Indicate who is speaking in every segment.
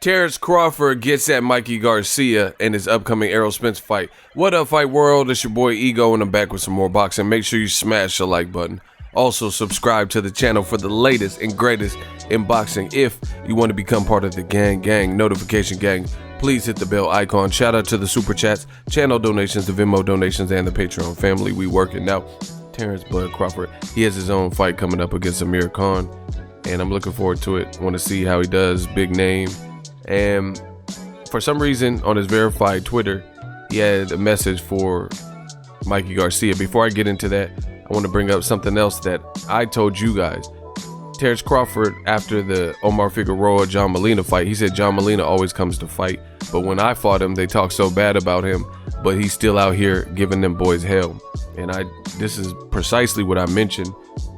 Speaker 1: Terence Crawford gets at Mikey Garcia in his upcoming ERROL SPENCE fight. What up, Fight World? It's your boy Ego, and I'm back with some more boxing. Make sure you smash the like button. Also, subscribe to the channel for the latest and greatest in boxing. If you want to become part of the gang notification gang, please hit the bell icon. Shout out to the super chats, channel donations, the Venmo donations, and the Patreon family. We working now. Terence Bud Crawford, he has his own fight coming up against Amir Khan, and I'm looking forward to it. Want to see how he does. Big name. And for some reason on his verified Twitter, he had a message for Mikey Garcia. Before I get into that, I want to bring up something else that I told you guys. Terence Crawford, after the Omar Figueroa John Molina fight, he said John Molina always comes to fight, but when I fought him, they talk so bad about him, but he's still out here giving them boys hell. And this is precisely what I mentioned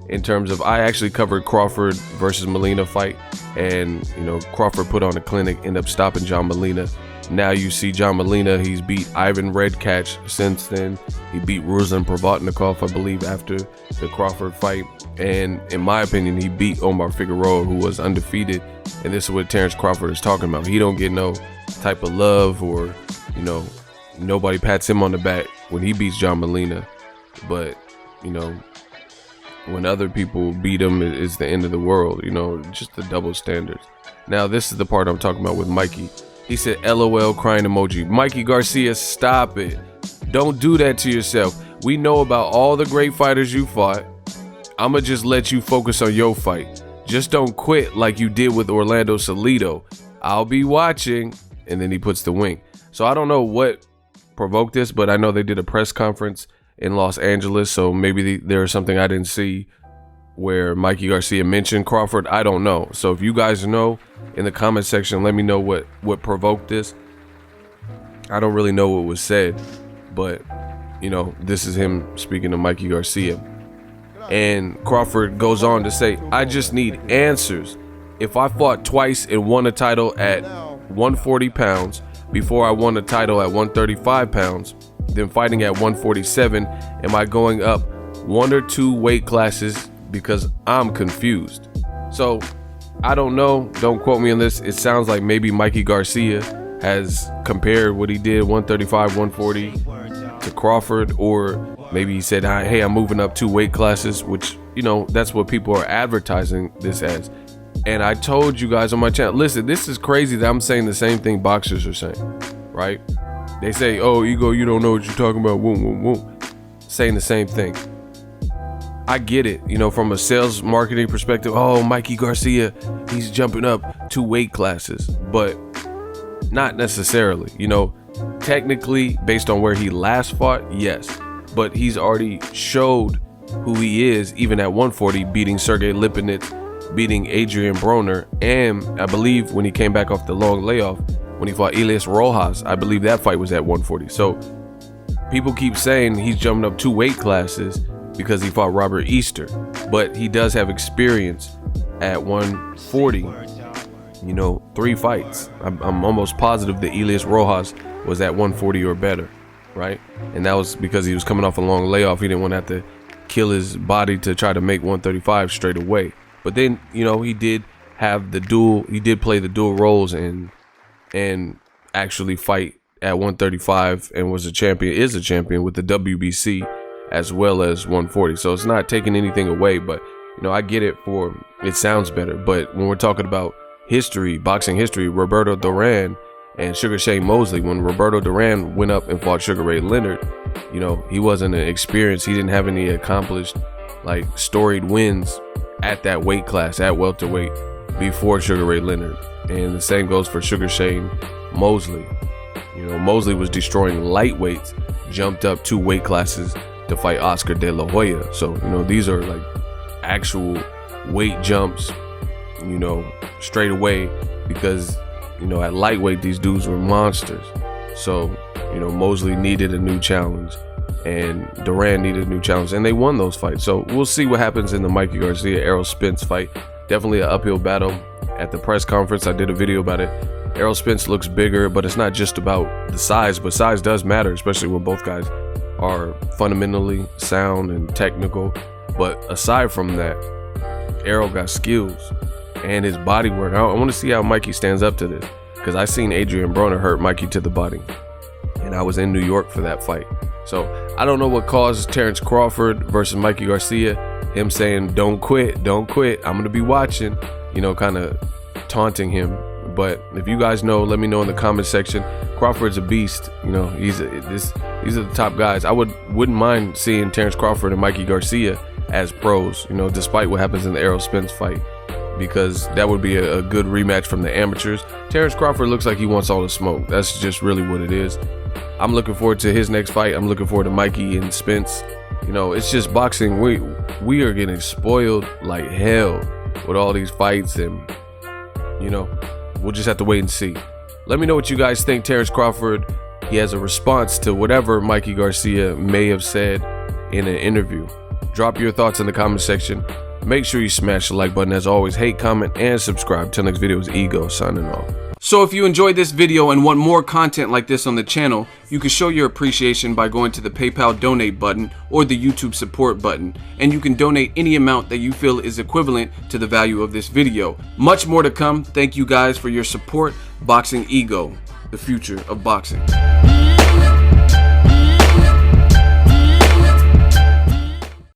Speaker 1: in terms of, I actually covered Crawford versus Molina fight, and Crawford put on a clinic, ended up stopping John Molina. Now you see John Molina, he's beat Ivan Redkach since then. He beat Ruslan Provodnikov, I believe, after the Crawford fight. And in my opinion, he beat Omar Figueroa, who was undefeated. And this is what Terence Crawford is talking about. He don't get no type of love, or nobody pats him on the back when he beats John Molina. But when other people beat him, it's the end of the world. Just the double standards. Now this is the part I'm talking about with Mikey. He said LOL crying emoji. Mikey Garcia, stop it. Don't do that to yourself. We know about all the great fighters you fought. I'ma just let you focus on your fight. Just don't quit like you did with Orlando Salido. I'll be watching. And then he puts the wink. So I don't know what provoked this, but I know they did a press conference in Los Angeles, so maybe there was something I didn't see where Mikey Garcia mentioned Crawford. I don't know. So if you guys know, in the comment section, let me know what provoked this. I don't really know what was said, but this is him speaking to Mikey Garcia. And Crawford goes on to say, I just need answers. If I fought twice and won a title at 140 pounds before I won a title at 135 pounds, then fighting at 147, am I going up 1 or 2 weight classes? Because I'm confused. So I don't know, don't quote me on this. It sounds like maybe Mikey Garcia has compared what he did 135, 140 to Crawford, or maybe he said, hey, I'm moving up 2 weight classes, which that's what people are advertising this as. And I told you guys on my channel, listen, this is crazy that I'm saying the same thing boxers are saying, right? They say, oh, Ego, you don't know what you're talking about, saying the same thing. I get it, from a sales marketing perspective. Oh, Mikey Garcia, he's jumping up 2 weight classes, but not necessarily. Technically, based on where he last fought, yes, but he's already showed who he is, even at 140, beating Sergey Lipinets, beating Adrian Broner, and I believe when he came back off the long layoff, when he fought Elias Rojas, I believe that fight was at 140. So people keep saying he's jumping up 2 weight classes because he fought Robert Easter, but he does have experience at 140, 3 fights. I'm almost positive that Elias Rojas was at 140 or better, right? And that was because he was coming off a long layoff. He didn't want to have to kill his body to try to make 135 straight away. But then, he did have he did play the dual roles and actually fight at 135 and is a champion with the WBC as well as 140. So it's not taking anything away, but I get it it sounds better. But when we're talking about history, boxing history, Roberto Duran and Sugar Shane Mosley, when Roberto Duran went up and fought Sugar Ray Leonard, he wasn't experienced. He didn't have any accomplished, storied wins at that weight class, at welterweight, before Sugar Ray Leonard. And the same goes for Sugar Shane Mosley. Mosley was destroying lightweights, jumped up 2 weight classes to fight Oscar De La Hoya. So, these are actual weight jumps, straight away, because, at lightweight, these dudes were monsters. So, Mosley needed a new challenge, and Duran needed a new challenge, and they won those fights. So we'll see what happens in the Mikey Garcia ERROL Spence fight. Definitely an uphill battle. At the press conference, I did a video about it, Errol Spence looks bigger, but it's not just about the size, but size does matter, especially when both guys are fundamentally sound and technical. But aside from that, Errol got skills and his body work. I want to see how Mikey stands up to this, because I seen Adrian Broner hurt Mikey to the body, and I was in New York for that fight. So I don't know what caused Terence Crawford versus Mikey Garcia, him saying, don't quit, I'm going to be watching, you know, kind of taunting him. But if you guys know, let me know in the comment section. Crawford's a beast, you know. These are the top guys. I wouldn't mind seeing Terence Crawford and Mikey Garcia as pros, you know, despite what happens in the Errol Spence fight, because that would be a good rematch from the amateurs. Terence Crawford looks like he wants all the smoke. That's just really what it is. I'm looking forward to his next fight. I'm looking forward to Mikey and Spence. You know, it's just boxing. We are getting spoiled like hell with all these fights, and you know, we'll just have to wait and see. Let me know what you guys think. Terence Crawford, he has a response to whatever Mikey Garcia may have said in an interview. Drop your thoughts in the comment section. Make sure you smash the like button. As always, hate, comment, and subscribe. Till next video is Ego signing off. So if you enjoyed this video and want more content like this on the channel, you can show your appreciation by going to the PayPal donate button or the YouTube support button, and you can donate any amount that you feel is equivalent to the value of this video. Much more to come. Thank you guys for your support. Boxingego, the future of boxing.